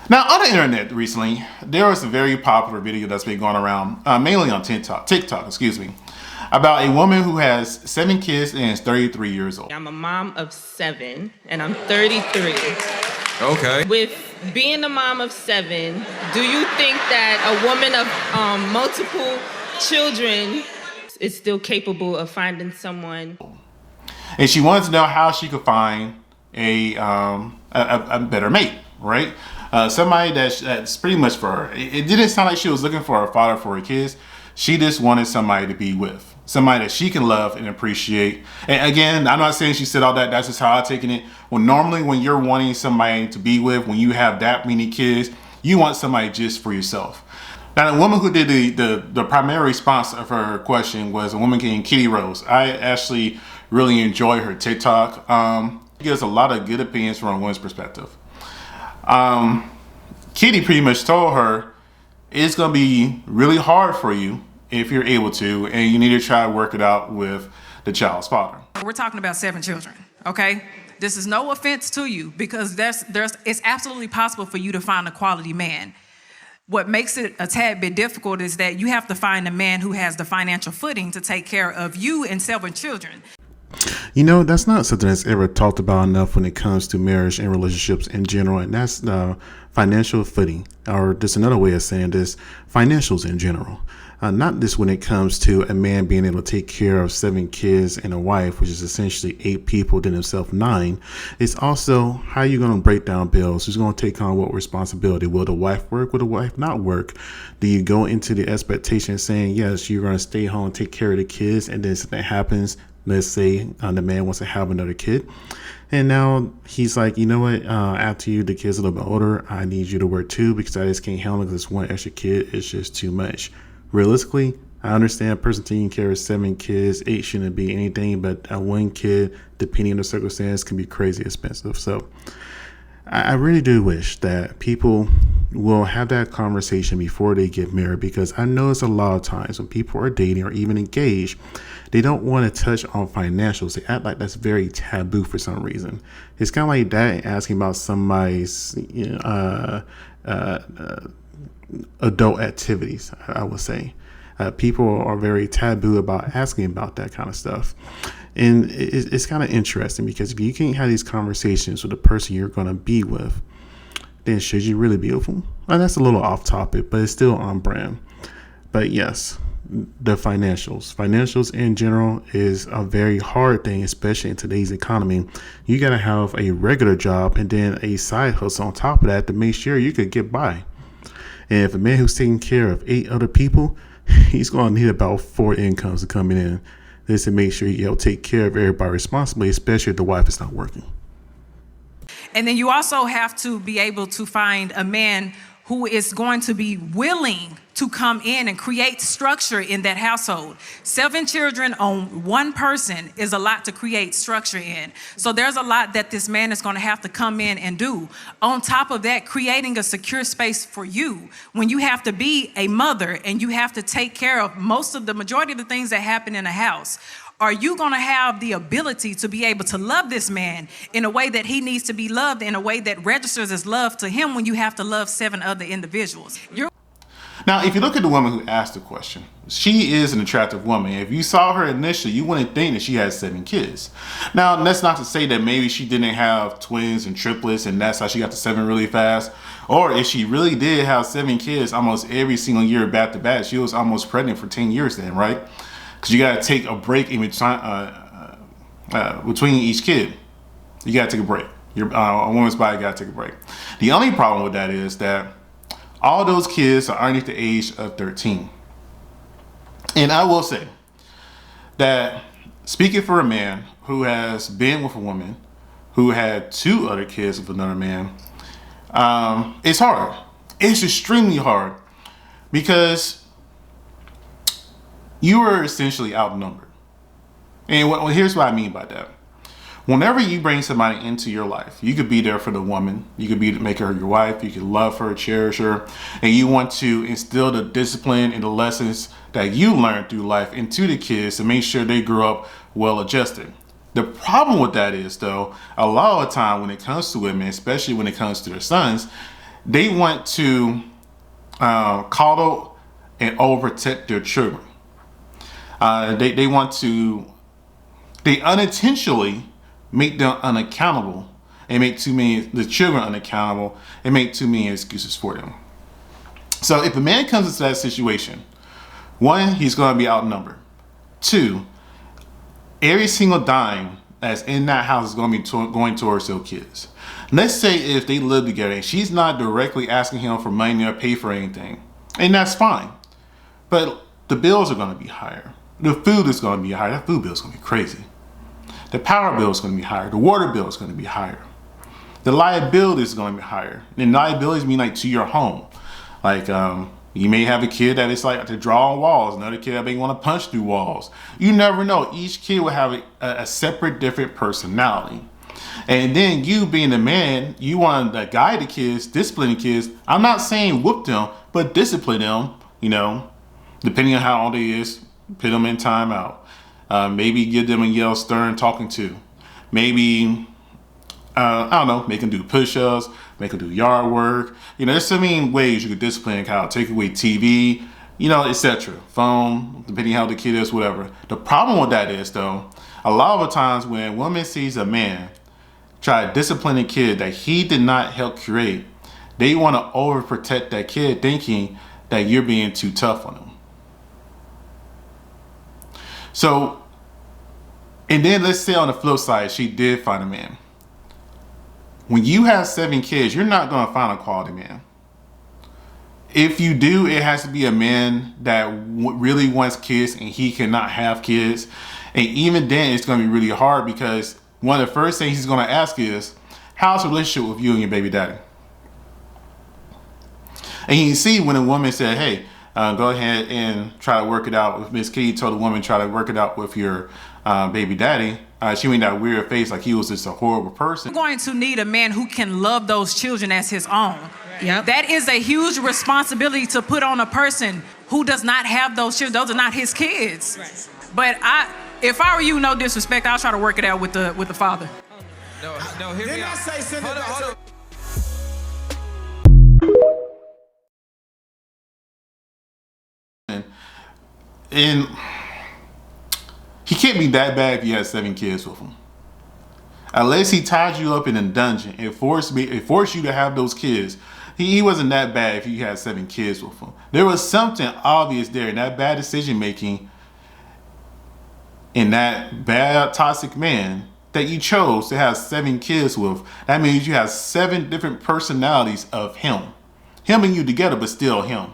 Now, on the internet recently, there was a very popular video that's been going around, mainly on TikTok, excuse me, about a woman who has 7 kids and is 33 years old. I'm a mom of 7 and I'm 33. Okay. With being a mom of 7, do you think that a woman of multiple children is still capable of finding someone? And she wanted to know how she could find a better mate, right? Somebody that's pretty much for her. It didn't sound like she was looking for a father for her kids. She just wanted somebody to be with, somebody that she can love and appreciate. And again, I'm not saying she said all that. That's just how I'm taking it. Well, normally when you're wanting somebody to be with, when you have that many kids, you want somebody just for yourself. Now, the woman who did the primary response of her question was a woman named Kitty Rose. I actually really enjoy her TikTok. She gives a lot of good opinions from a woman's perspective. Kitty pretty much told her it's going to be really hard for you if you're able to, and you need to try to work it out with the child's father. We're talking about 7 children, okay? This is no offense to you, because it's absolutely possible for you to find a quality man. What makes it a tad bit difficult is that you have to find a man who has the financial footing to take care of you and 7 children. You know, that's not something that's ever talked about enough when it comes to marriage and relationships in general, and that's financial footing, or just another way of saying this, financials in general. Not just when it comes to a man being able to take care of 7 kids and a wife, which is essentially 8 people, then himself 9. It's also how you're going to break down bills. Who's going to take on what responsibility? Will the wife work? Will the wife not work? Do you go into the expectation saying, yes, you're going to stay home, take care of the kids, and then something happens? Let's say the man wants to have another kid. And now he's like, you know what? After the kid's a little bit older, I need you to work too, because I just can't handle it, because this one extra kid is just too much. Realistically, I understand a person taking care of 7 kids, 8 shouldn't be anything, but 1 kid, depending on the circumstance, can be crazy expensive. So I really do wish that people will have that conversation before they get married, because I know it's a lot of times when people are dating or even engaged, they don't want to touch on financials. They act like that's very taboo for some reason. It's kind of like that asking about somebody's adult activities, I would say. People are very taboo about asking about that kind of stuff. And it's kind of interesting, because if you can't have these conversations with the person you're going to be with, then should you really be with them? And that's a little off topic, but it's still on brand. But yes, the financials in general is a very hard thing, especially in today's economy. You got to have a regular job and then a side hustle on top of that to make sure you could get by. And if a man who's taking care of 8 other people, he's going to need about 4 incomes coming in just to make sure he'll take care of everybody responsibly, especially if the wife is not working. And then you also have to be able to find a man who is going to be willing to come in and create structure in that household. 7 children on 1 person is a lot to create structure in. So there's a lot that this man is going to have to come in and do. On top of that, creating a secure space for you when you have to be a mother and you have to take care of the majority of the things that happen in a house. Are you going to have the ability to be able to love this man in a way that he needs to be loved, in a way that registers as love to him when you have to love 7 other individuals? Now, if you look at the woman who asked the question, she is an attractive woman. If you saw her initially, you wouldn't think that she has 7 kids. Now, that's not to say that maybe she didn't have twins and triplets and that's how she got to 7 really fast. Or if she really did have 7 kids almost every single year back to back, she was almost pregnant for 10 years then, right? Because you got to take a break in between each kid. You got to take a break. A woman's body got to take a break. The only problem with that is that all those kids are underneath the age of 13. And I will say that, speaking for a man who has been with a woman who had 2 other kids with another man, it's hard. It's extremely hard, because you are essentially outnumbered. And here's what I mean by that. Whenever you bring somebody into your life, you could be there for the woman. You could make her your wife. You could love her, cherish her. And you want to instill the discipline and the lessons that you learned through life into the kids to make sure they grow up well adjusted. The problem with that is, though, a lot of the time when it comes to women, especially when it comes to their sons, they want to coddle and overprotect their children. They unintentionally make them unaccountable and make the children unaccountable and make too many excuses for them. So if a man comes into that situation, one, he's going to be outnumbered. Two, every single dime that's in that house is going to be going towards their kids. Let's say if they live together and she's not directly asking him for money or pay for anything, and that's fine. But the bills are going to be higher. The food is going to be higher. That food bill is going to be crazy. The power bill is going to be higher. The water bill is going to be higher. The liability is going to be higher. And liabilities mean like to your home. Like you may have a kid that is like to draw on walls. Another kid that may want to punch through walls. You never know. Each kid will have a separate, different personality. And then you being the man, you want to guide the kids, discipline the kids. I'm not saying whoop them, but discipline them, depending on how old they is, put them in timeout. Maybe give them a yell stern talking to. Maybe, I don't know, make them do push-ups, make them do yard work. There's so many ways you could discipline a child. Take away TV, etc. Phone, depending how the kid is, whatever. The problem with that is, though, a lot of the times when a woman sees a man try to discipline a kid that he did not help create, they want to overprotect that kid thinking that you're being too tough on them. So, and then let's say on the flip side, she did find a man. When you have 7 kids, you're not going to find a quality man. If you do, it has to be a man that really wants kids and he cannot have kids. And even then, it's going to be really hard because one of the first things he's going to ask is, how's the relationship with you and your baby daddy? And you can see when a woman said, hey, go ahead and try to work it out. If Miss Kitty told the woman, try to work it out with your baby daddy, she made that weird face like he was just a horrible person. You're going to need a man who can love those children as his own. Yep. That is a huge responsibility to put on a person who does not have those children. Those are not his kids. Right. But if I were you, no disrespect, I'll try to work it out with the father. No, hear me out. Hold on. And he can't be that bad if you had 7 kids with him. Unless he tied you up in a dungeon and forced you to have those kids. He wasn't that bad if you had 7 kids with him. There was something obvious there in that bad decision making, in that bad toxic man that you chose to have 7 kids with. That means you have 7 different personalities of him. Him and you together, but still him.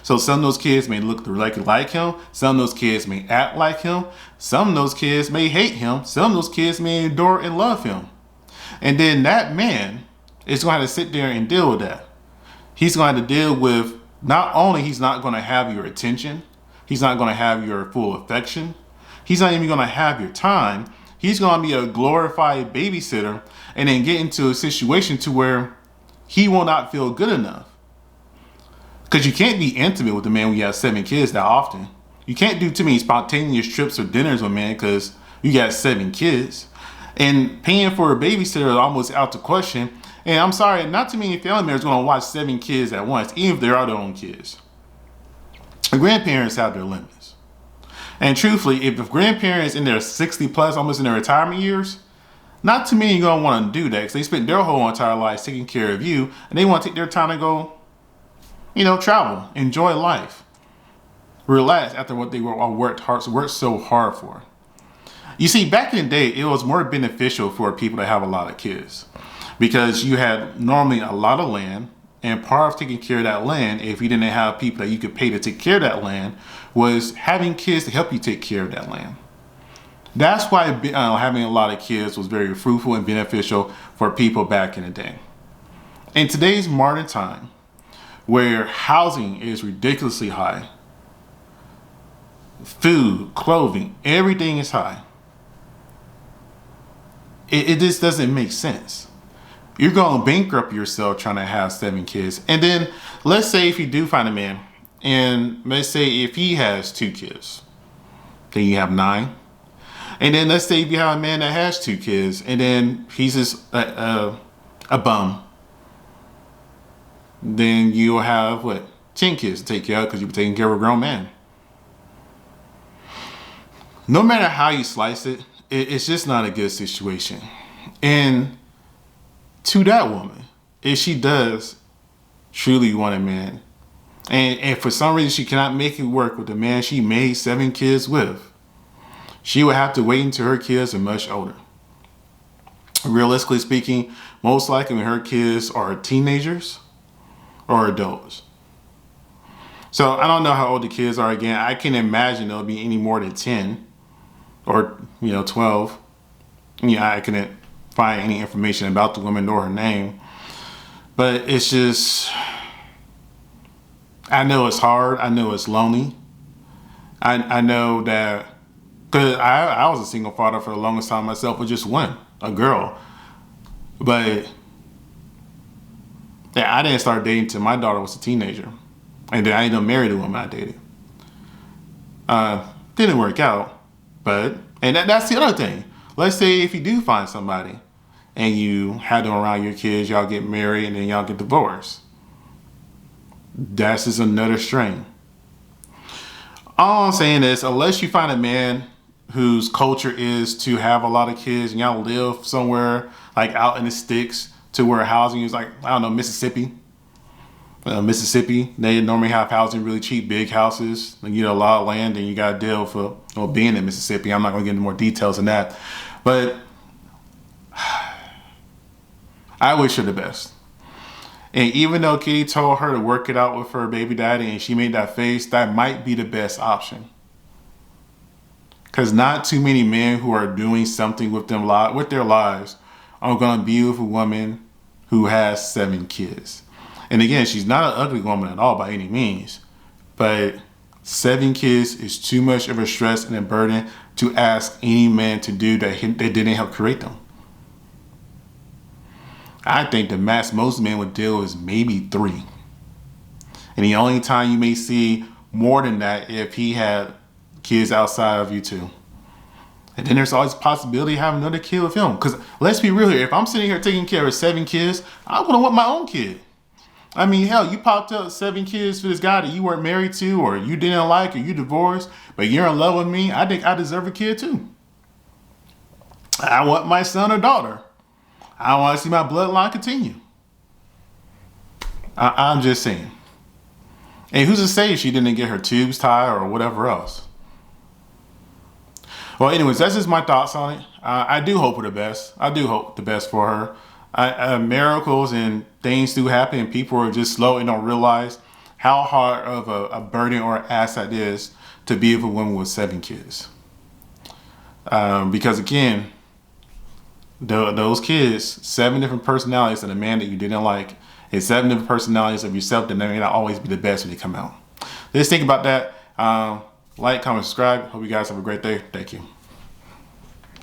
So some of those kids may look like him. Some of those kids may act like him. Some of those kids may hate him. Some of those kids may adore and love him. And then that man is going to have to sit there and deal with that. He's going to have to deal with, not only he's not going to have your attention, he's not going to have your full affection, he's not even going to have your time. He's going to be a glorified babysitter and then get into a situation to where he will not feel good enough. Because you can't be intimate with a man when you have 7 kids that often. You can't do too many spontaneous trips or dinners with a man because you got 7 kids. And paying for a babysitter is almost out the question. And I'm sorry, not too many family members are going to watch 7 kids at once, even if they are their own kids. The grandparents have their limits. And truthfully, if the grandparents in their 60 plus, almost in their retirement years, not too many are going to want to do that because they spent their whole entire lives taking care of you and they want to take their time to go, travel, enjoy life, relax after what they worked so hard for. You see, back in the day, it was more beneficial for people to have a lot of kids because you had normally a lot of land, and part of taking care of that land, if you didn't have people that you could pay to take care of that land, was having kids to help you take care of that land. That's why having a lot of kids was very fruitful and beneficial for people back in the day. In today's modern time, where housing is ridiculously high, food, clothing, everything is high, it just doesn't make sense. You're going to bankrupt yourself trying to have 7 kids. And then let's say if you do find a man, and let's say if he has 2 kids, then you have 9. And then let's say if you have a man that has 2 kids, and then he's just a bum. then you'll have, what, 10 kids to take care of because you'll be taking care of a grown man. No matter how you slice it, it's just not a good situation. And to that woman, if she does truly want a man, and for some reason she cannot make it work with the man she made 7 kids with, she would have to wait until her kids are much older. Realistically speaking, most likely when her kids are teenagers or adults. So I don't know how old the kids are again. I can't imagine they'll be any more than 10 or 12. I couldn't find any information about the woman nor her name. But it's just, I know it's hard. I know it's lonely. I know that, because I was a single father for the longest time myself with just one, a girl. But yeah, I didn't start dating until my daughter was a teenager. And then I ended up marrying the woman I dated. Didn't work out. But, and that's the other thing. Let's say if you do find somebody and you had them around your kids, y'all get married and then y'all get divorced. That's just another strain. All I'm saying is, unless you find a man whose culture is to have a lot of kids and y'all live somewhere like out in the sticks to where housing is like, I don't know, Mississippi, they normally have housing really cheap, big houses, and you know, a lot of land, and you got to deal for being in Mississippi. I'm not going to get into more details than that, but I wish her the best. And even though Kitty told her to work it out with her baby daddy and she made that face, that might be the best option. Because not too many men who are doing something with their lives are going to be with a woman who has 7 kids. And again, she's not an ugly woman at all by any means. But 7 kids is too much of a stress and a burden to ask any man to do that they didn't help create them. I think the max most men would deal is maybe 3. And the only time you may see more than that if he had kids outside of you too. And then there's always a possibility of having another kid with him. Because let's be real here, if I'm sitting here taking care of 7 kids, I wouldn't want my own kid. I mean, hell, you popped up 7 kids for this guy that you weren't married to, or you didn't like, or you divorced, but you're in love with me. I think I deserve a kid too. I want my son or daughter. I want to see my bloodline continue. I'm just saying. And who's to say she didn't get her tubes tied or whatever else? Well, anyways, that's just my thoughts on it. I do hope for the best. I do hope the best for her. Miracles and things do happen, and people are just slow and don't realize how hard of a burden or asset it is to be with a woman with 7 kids. Because again, those kids, 7 different personalities of a man that you didn't like, and 7 different personalities of yourself that may not always be the best when they come out. Let's think about that. Like, comment, subscribe. Hope you guys have a great day. Thank you.